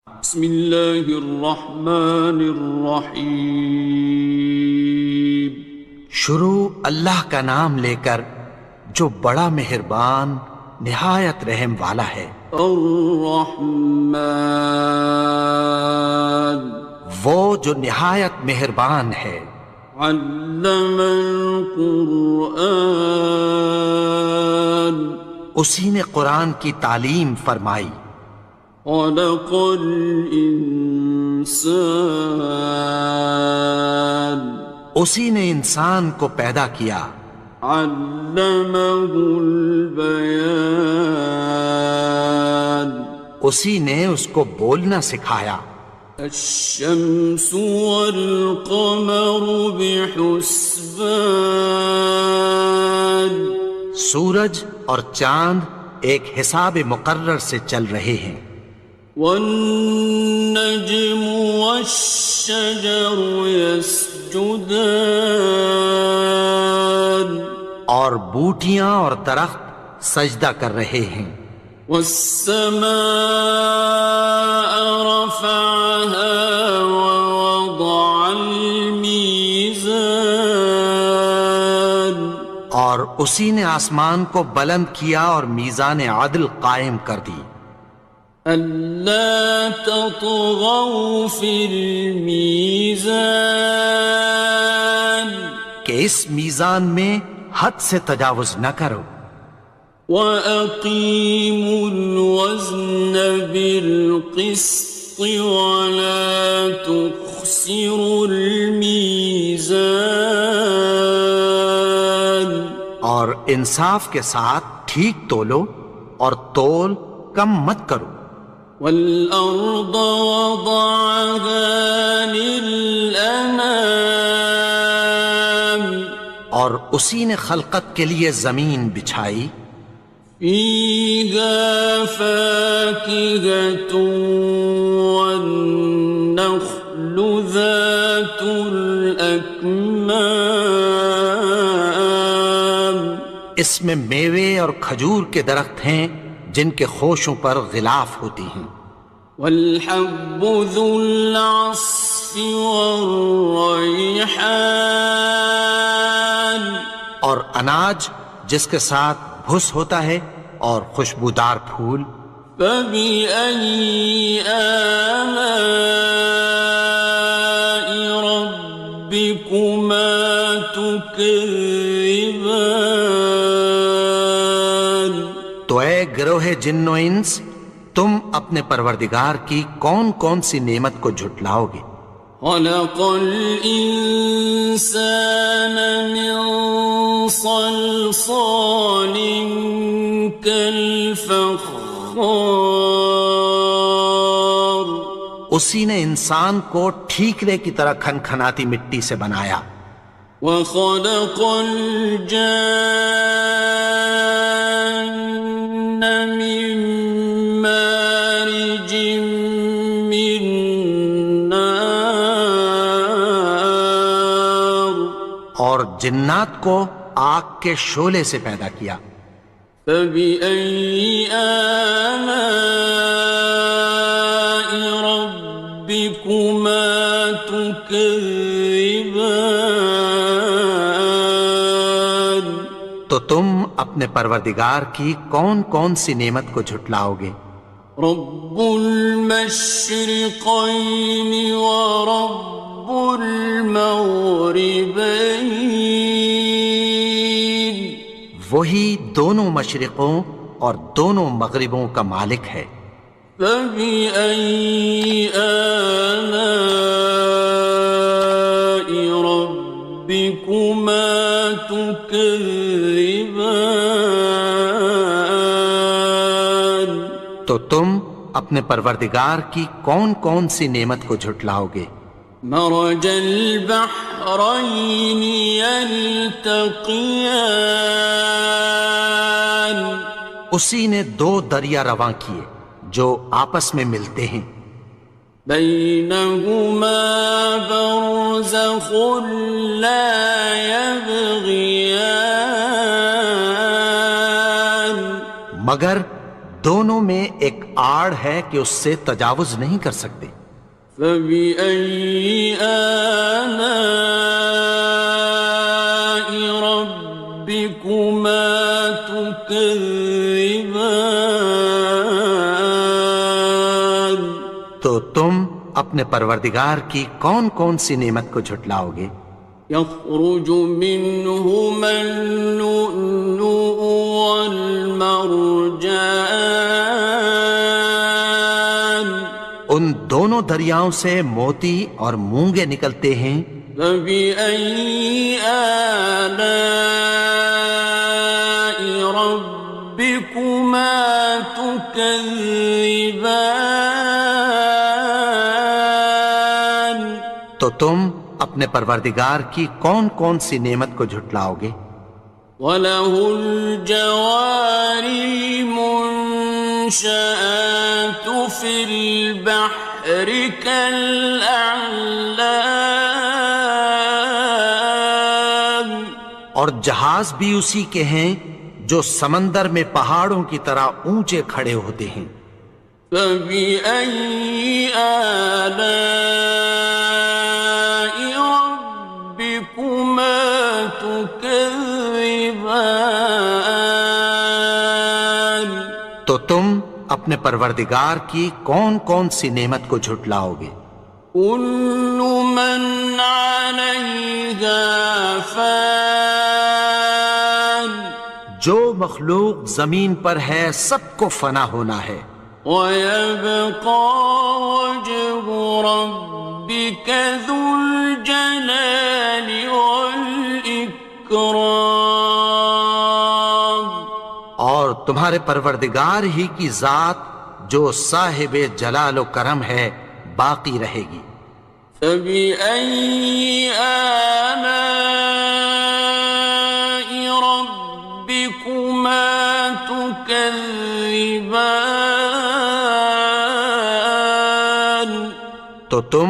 بسم اللہ الرحمن الرحیم۔ شروع اللہ کا نام لے کر جو بڑا مہربان نہایت رحم والا ہے۔ الرحمن، وہ جو نہایت مہربان ہے۔ علم القرآن، اسی نے قرآن کی تعلیم فرمائی۔ خلق الانسان، اسی نے انسان کو پیدا کیا۔ علمہ البیان، اسی نے اس کو بولنا سکھایا۔ الشمس والقمر بحسبان، سورج اور چاند ایک حساب مقرر سے چل رہے ہیں۔ والنجم والشجر يسجدان، اور بوٹیاں اور درخت سجدہ کر رہے ہیں۔ والسماء رفعها ووضع الميزان، اور اسی نے آسمان کو بلند کیا اور میزان عدل قائم کر دی۔ ألا تطغوا في الميزان، کہ اس میزان میں حد سے تجاوز نہ کرو۔ وَأَقِيمُوا الْوَزْنَ بِالْقِسْطِ وَلَا تُخْسِرُوا الْمِيزَانَ، اور انصاف کے ساتھ ٹھیک تولو اور تول کم مت کرو۔ وَالْأَرْضَ وَضَعَهَا لِلْأَنَامِ، اور اسی نے خلقت کے لیے زمین بچھائی۔ فِيهَا فَاكِهَةٌ وَالنَّخْلُ ذَاتُ الْأَكْمَامِ، اس میں میوے اور کھجور کے درخت ہیں جن کے خوشوں پر غلاف ہوتی ہیں۔ وَالْحَبُّ ذُو الْعَصْفِ وَالرَّيْحَانِ، اور اناج جس کے ساتھ بھس ہوتا ہے اور خوشبودار پھول۔ فَبِأَيِّ آلَاءِ رَبِّكُمَا تُكَذِّبَانِ، تو اے گروہ جن و انس، تم اپنے پروردگار کی کون کون سی نعمت کو جھٹلاؤ گے؟ خَلَقَ الْإِنسَانَ مِنْ صَلْصَالٍ كَالْفَخَّارِ، اسی نے انسان کو ٹھیکرے کی طرح کھنکھناتی مٹی سے بنایا۔ وَخَلَقَ الْجَانَّ مِن مَّارِجٍ مِّن نَّارٍ، اور جنات کو آگ کے شعلے سے پیدا کیا۔ فَبِأَيِّ آلَاءِ رَبِّكُمَا تُكَذِّبَانِ، تو تم اپنے پروردگار کی کون کون سی نعمت کو جھٹلاؤ گے؟ رب المشرقین ورب المغربین، وہی دونوں مشرقوں اور دونوں مغربوں کا مالک ہے۔ فَبِأَيِّ آلَاءِ رَبِّكُمَا تُكَذِّبَانِ، تو تم اپنے پروردگار کی کون کون سی نعمت کو جھٹلاؤ گے؟ مرج البحرین یلتقیان، اسی نے دو دریا رواں کیے جو آپس میں ملتے ہیں۔ بینہما برزخ لا یبغیان، مگر دونوں میں ایک آڑ ہے کہ اس سے تجاوز نہیں کر سکتے۔ فبأي آلاء ربكما تكذبان؟ تو تم اپنے پروردگار کی کون کون سی نعمت کو جھٹلاؤ گے؟ يخرج منهما اللؤلؤ والمرجان ان دونوں دریاؤں سے موتی اور مونگے نکلتے ہیں۔ فبأي آلاء ربكما تكذبان؟ تو تم اپنے پروردگار کی کون کون سی نعمت کو جھٹلاؤ گے؟ وَلَهُ الْجَوَارِ الْمُنشَآتُ فِي الْبَحْرِ كَالْأَعْلَامِ، اور جہاز بھی اسی کے ہیں جو سمندر میں پہاڑوں کی طرح اونچے کھڑے ہوتے ہیں۔ فَبِأَيِّ آلَاءِ رَبِّكُمَا تُكَذِّبَانِ؟ تو تم اپنے پروردگار کی کون کون سی نعمت کو جھٹلاؤ گے؟ كُلُّ مَنْ عَلَيْهَا فَانٍ، جو مخلوق زمین پر ہے سب کو فنا ہونا ہے۔ وَيَبْقَى وَجْهُ رَبِّكَ ذُو الْجَلَالِ وَالْإِكْرَامِ، اور تمہارے پروردگار ہی کی ذات جو صاحب جلال و کرم ہے باقی رہے گی۔ فَبِأَيِّ آلَاءِ رَبِّكُمَا تُكَذِّبَانِ؟ تو تم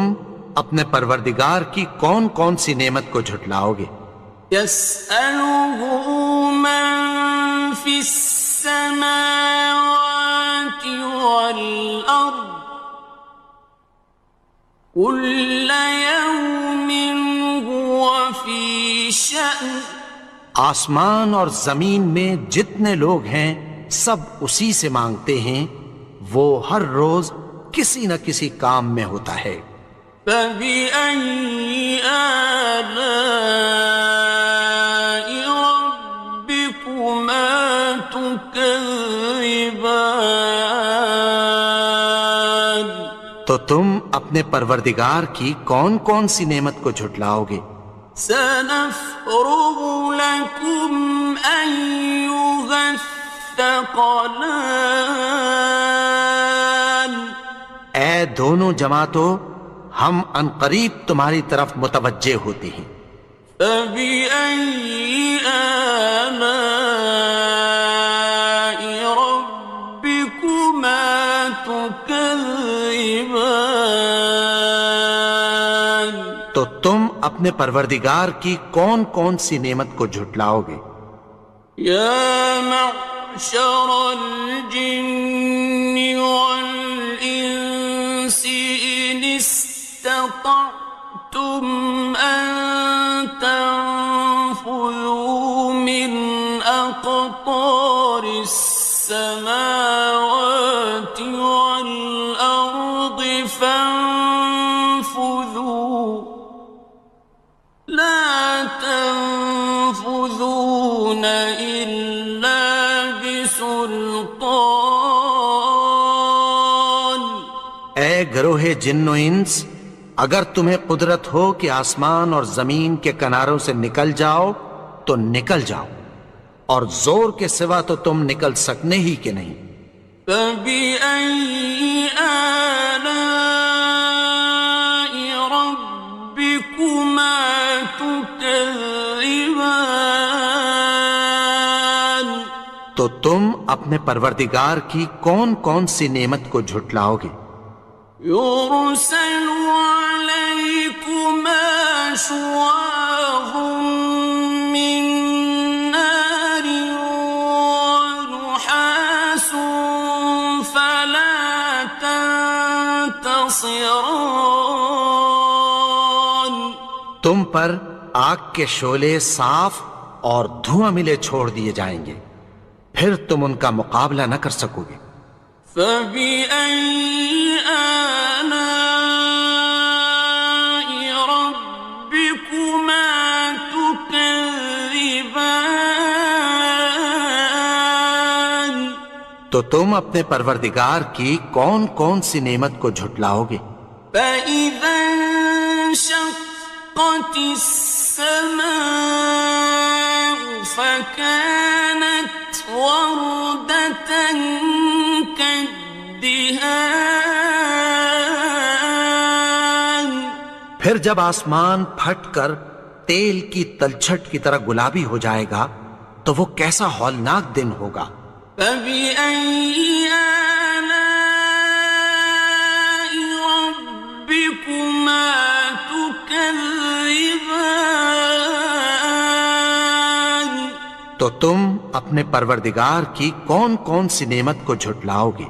اپنے پروردگار کی کون کون سی نعمت کو جھٹلاؤ گے؟ يَسْأَلُهُ مَن فِي السَّمَاوَاتِ وَالْأَرْضِ كُلَّ يَوْمٍ هُوَ فِي شَأْنٍ، آسمان اور زمین میں جتنے لوگ ہیں سب اسی سے مانگتے ہیں، وہ ہر روز کسی نہ کسی کام میں ہوتا ہے۔ فَبِأَيِّ آلَاءِ رَبِّكُمَا تُكَذِّبَانِ؟ تو تم اپنے پروردگار کی کون کون سی نعمت کو جھٹلاؤ گے؟ سَنَفْرُغُ لَكُمْ أَيُّهَ الثَّقَلَانِ، اے دونوں جماعتوں، ہم عنقریب تمہاری طرف متوجہ ہوتے ہیں۔ فَبِأَيِّ آلَاءِ رَبِّكُمَا تُكَذِّبَانِ؟ تو تم اپنے پروردگار کی کون کون سی نعمت کو جھٹلاؤ گے؟ يَا مَعْشَرَ الْجِنِّ وَالْإِنسِ إِنِ اسْتَطَعْتُمْ أَن تَنفُذُوا مِنْ أَقْطَارِ السَّمَاوَاتِ وَالْأَرْضِ فَانفُذُوا لَا تَنفُذُونَ إِلَّا بِسُلْطَانٍ۔ اے گروہ جن و انس، اگر تمہیں قدرت ہو کہ آسمان اور زمین کے کناروں سے نکل جاؤ تو نکل جاؤ، اور زور کے سوا تو تم نکل سکنے ہی کہ نہیں۔ فَبِأَيِّ آلَاءِ رَبِّكُمَا تُكَذِّبَانِ؟ تو تم اپنے پروردگار کی کون کون سی نعمت کو جھٹلاؤ گے؟ يُرْسَلُ عَلَيْكُمَا شُوَاظٌ مِّن نَّارٍ وَنُحَاسٌ خاصران. تم پر آگ کے شعلے صاف اور دھواں ملے چھوڑ دیے جائیں گے، پھر تم ان کا مقابلہ نہ کر سکو گے۔ فبأي آلاء ربكما تكذبان. تو تم اپنے پروردگار کی کون کون سی نعمت کو جھٹلاؤ گے؟ فإذا انشقت السماء فكانت وردة كالدهان. پھر جب آسمان پھٹ کر تیل کی تلچھٹ کی طرح گلابی ہو جائے گا تو وہ کیسا ہولناک دن ہوگا۔ فبأي آلاء ربكما تكذبان. تو تم اپنے پروردگار کی کون کون سی نعمت کو جھٹلاؤ گے؟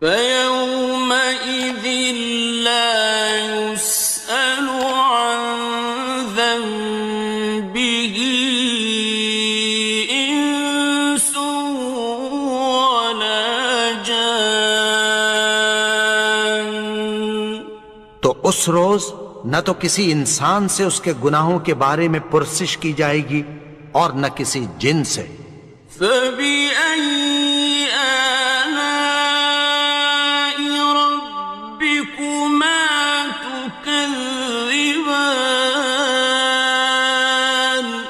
فيومئذ لا يسأل عن ذنبه إنس ولا جان. تو اس روز نہ تو کسی انسان سے اس کے گناہوں کے بارے میں پرسش کی جائے گی اور نہ کسی جن سے۔ فبأي آلاء ربكما تكذبان.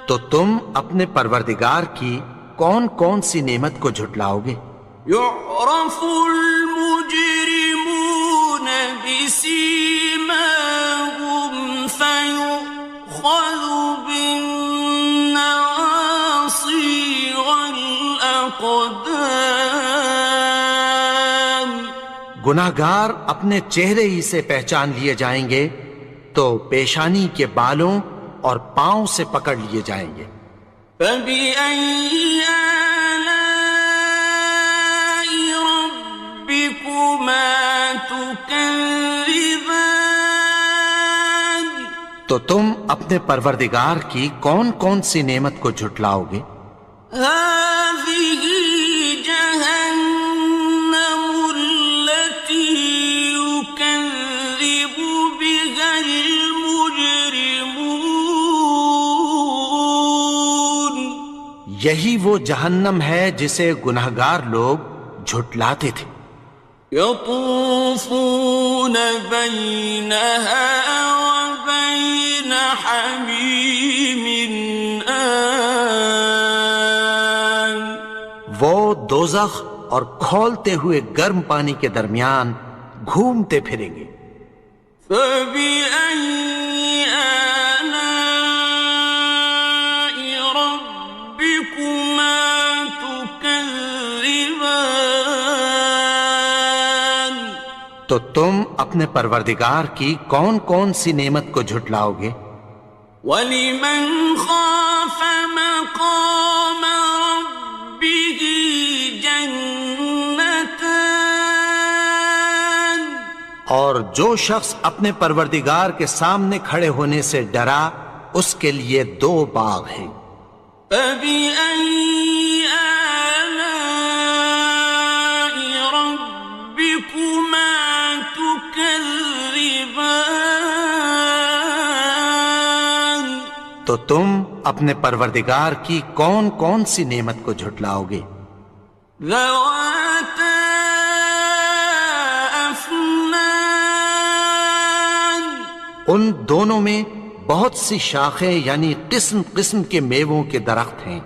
تو تم اپنے پروردگار کی کون کون سی نعمت کو جھٹلاؤ گے؟ يعرف المجرمون بسيماهم فيؤخذ بالنواصي والأقدام. گناہگار اپنے چہرے ہی سے پہچان لیے جائیں گے تو پیشانی کے بالوں اور پاؤں سے پکڑ لیے جائیں گے۔ فبأي آلاء ربكما تكذبان. تو تم اپنے پروردگار کی کون کون سی نعمت کو جھٹلاؤ گے؟ هذه جهنم التي يكذب بها المجرمون. یہی وہ جہنم ہے جسے گناہگار لوگ جھٹلاتے تھے۔ يطوفون بينها وبين حميم آن. وہ دوزخ اور کھولتے ہوئے گرم پانی کے درمیان گھومتے پھریں گے۔ فبأي آلاء ربكما تكذبان. تو تم اپنے پروردگار کی کون کون سی نعمت کو جھٹلاؤ گے؟ وَلِمَنْ خَافَ مَقَامَ رَبِّهِ جَنَّتَانِ. اور جو شخص اپنے پروردگار کے سامنے کھڑے ہونے سے ڈرا اس کے لیے دو باغ ہیں۔ فَبِأَيِّ آلَاءِ رَبِّكُمَا تُكَذِّبَانِ. تو تم اپنے پروردگار کی کون کون سی نعمت کو جھٹلاؤ گے؟ ذَوَاتَا أَفْنَانٍ. ان دونوں میں بہت سی شاخیں یعنی قسم قسم کے میووں کے درخت ہیں۔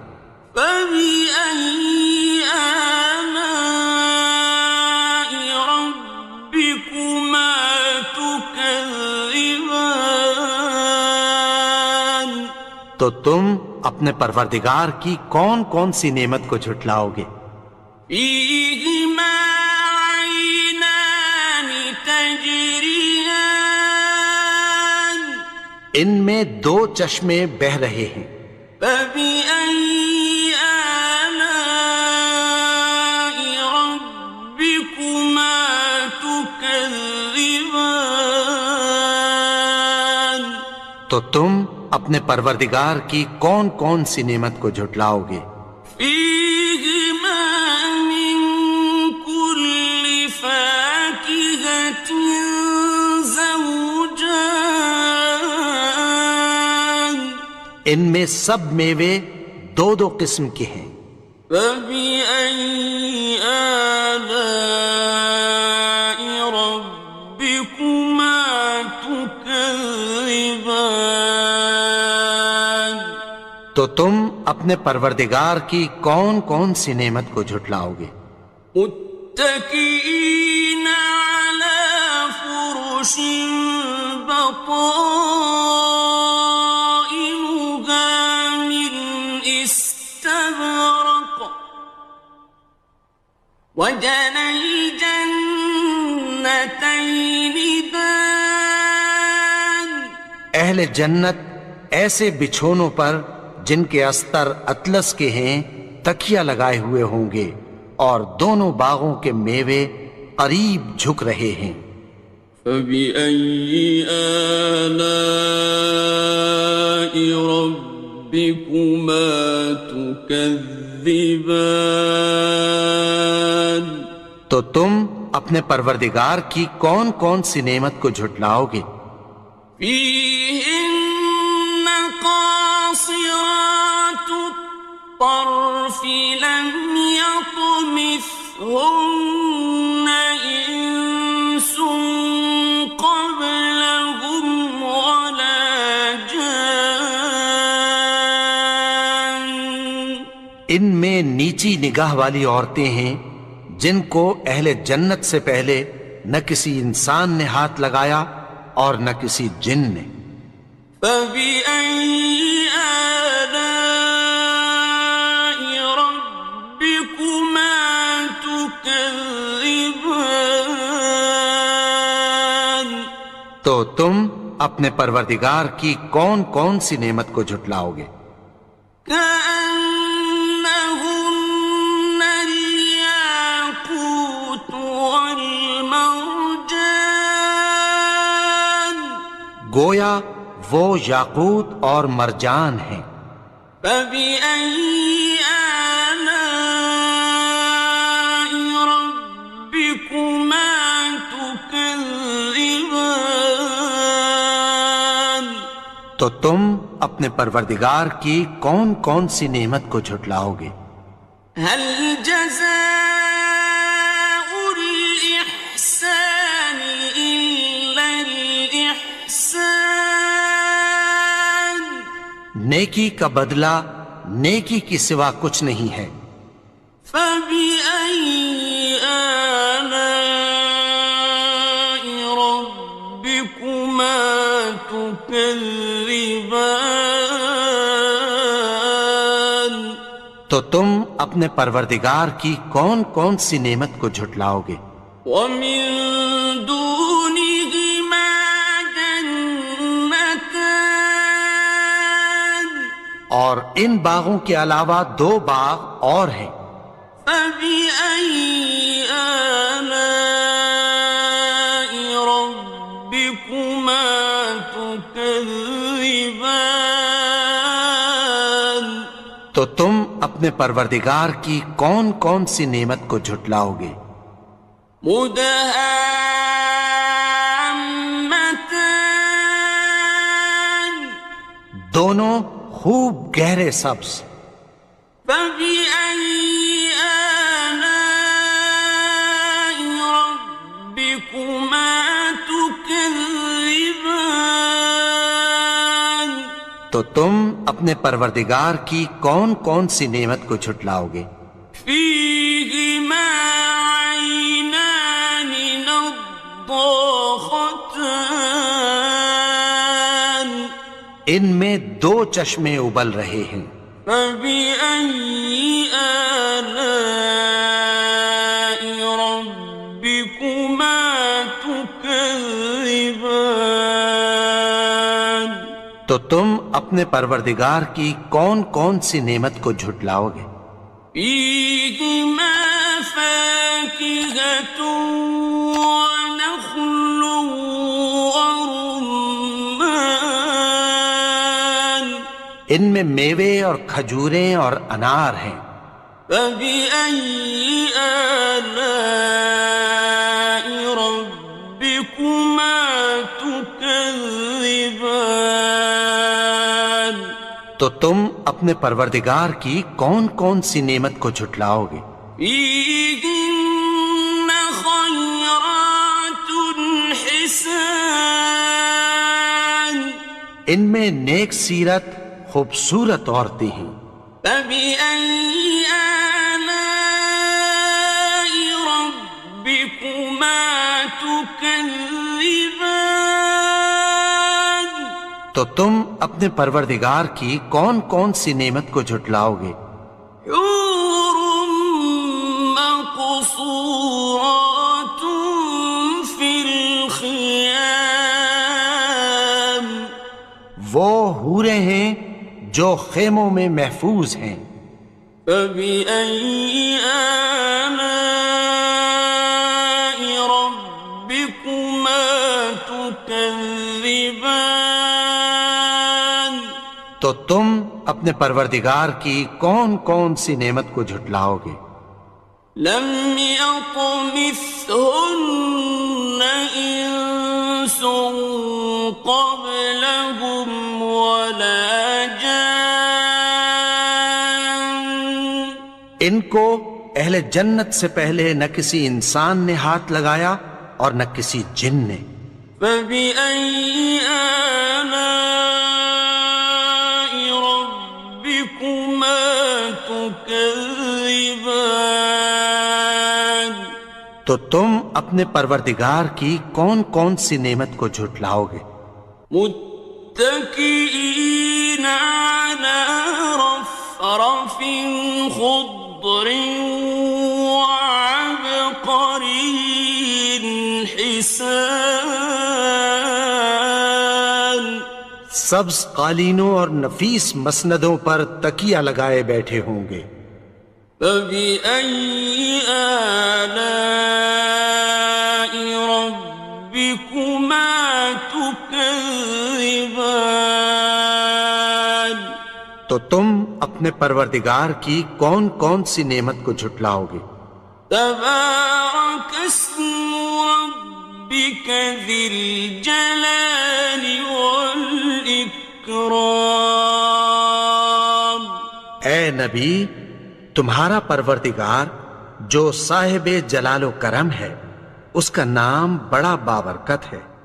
فَبِأَيِّ آلَاءِ رَبِّكُمَا تُكَذِّبَانِ. تو تم اپنے پروردگار کی کون کون سی نعمت کو جھٹلاؤ گے؟ فِيهِمَا عَيْنَانِ تَجْرِيَانِ. ان میں دو چشمے بہہ رہے ہیں۔ فَبِأَيِّ آلَاءِ رَبِّكُمَا تُكَذِّبَانِ. تكذبان تو تم اپنے پروردگار کی کون کون سی نعمت کو جھٹلاؤ گے؟ فيهما من كل فاكهة زوجان ان میں سب میوے دو دو قسم کے ہیں۔ فبأي آلاء ربكما تكذبان تو تم اپنے پروردگار کی کون کون سی نعمت کو جھٹلاؤ گے؟ متكئين على فرش بطائنها من استبرق وجنى الجنتين دان اہل جنت ایسے بچھونوں پر جن کے استر اطلس کے ہیں تکیہ لگائے ہوئے ہوں گے، اور دونوں باغوں کے میوے قریب جھک رہے ہیں۔ فبأي آلاء ربكما تكذبان تو تم اپنے پروردگار کی کون کون سی نعمت کو جھٹلاؤ گے؟ فيهن قاصرات الطرف لم يطمثهن إنس قبلهم ولا جان ان میں نیچی نگاہ والی عورتیں ہیں جن کو اہل جنت سے پہلے نہ کسی انسان نے ہاتھ لگایا اور نہ کسی جن نے۔ فبأي آلاء ربكما تكذبان تو تم اپنے پروردگار کی کون کون سی نعمت کو جھٹلاؤ گے؟ كأنهن الياقوت والمرجان گویا وہ یاقوت اور مرجان ہیں۔ فبأي آلاء ربكما تكذبان تو تم اپنے پروردگار کی کون کون سی نعمت کو جھٹلاؤ گے؟ هل جزاء الإحسان إلا الإحسان نیکی کا بدلہ نیکی کی سوا کچھ نہیں ہے۔ فبأي آلاء ربكما تكذبان تو تم اپنے پروردگار کی کون کون سی نعمت کو جھٹلاؤ گے؟ ومن دونهما جنتان اور ان باغوں کے علاوہ دو باغ اور ہیں۔ فبأي آلاء ربكما تكذبان تو تم اپنے پروردگار کی کون کون سی نعمت کو جھٹلاؤ گے؟ مدهامتان دونوں خوب گہرے سبز۔ فبأي آلاء ربكما تكذبان تو تم اپنے پروردگار کی کون کون سی نعمت کو جھٹلاؤ گے؟ فيهما عينان نضاختان ان میں دو چشمے ابل رہے ہیں۔ فبأي آلاء ربكما تكذبان تو تم اپنے پروردگار کی کون کون سی نعمت کو جھٹلاؤ گے؟ فيهما فاكهة ونخل ان میں میوے اور کھجوریں اور انار ہیں۔ فبأي آلاء ربكما تكذبان؟ تو تم اپنے پروردگار کی کون کون سی نعمت کو جھٹلاؤ گے؟ فيهن خيرات حسان، ان میں نیک سیرت خوبصورت عورتیں ہیں۔ فبأي آلاء ربكما تكذبان؟ تو تم اپنے پروردگار کی کون کون سی نعمت کو جھٹلاؤ گے؟ حور مقصورات في الخيام، وہ حوریں ہیں جو خیموں میں محفوظ ہیں۔ فبأي آلاء ربكما تكذبان؟ تو تم اپنے پروردگار کی کون کون سی نعمت کو جھٹلاؤ گے؟ لم يطمثهن إنس قبلهم ولا جان، ان کو اہل جنت سے پہلے نہ کسی انسان نے ہاتھ لگایا اور نہ کسی جن نے۔ فبأي آلاء ربكما تكذبان؟ تو تم اپنے پروردگار کی کون کون سی نعمت کو جھٹلاؤ گے؟ متكئين على رفرف خضر وعبقري حسان، سبز قالینوں اور نفیس مسندوں پر تکیہ لگائے بیٹھے ہوں گے۔ فبأي آلاء ربكما تكذبان؟ تو تم اپنے پروردگار کی کون کون سی نعمت کو جھٹلاؤ گے؟ تبارك اسم ربك ذي الجلال والإكرام۔ اے نبی، تمہارا پروردگار جو صاحب جلال و کرم ہے، اس کا نام بڑا بابرکت ہے۔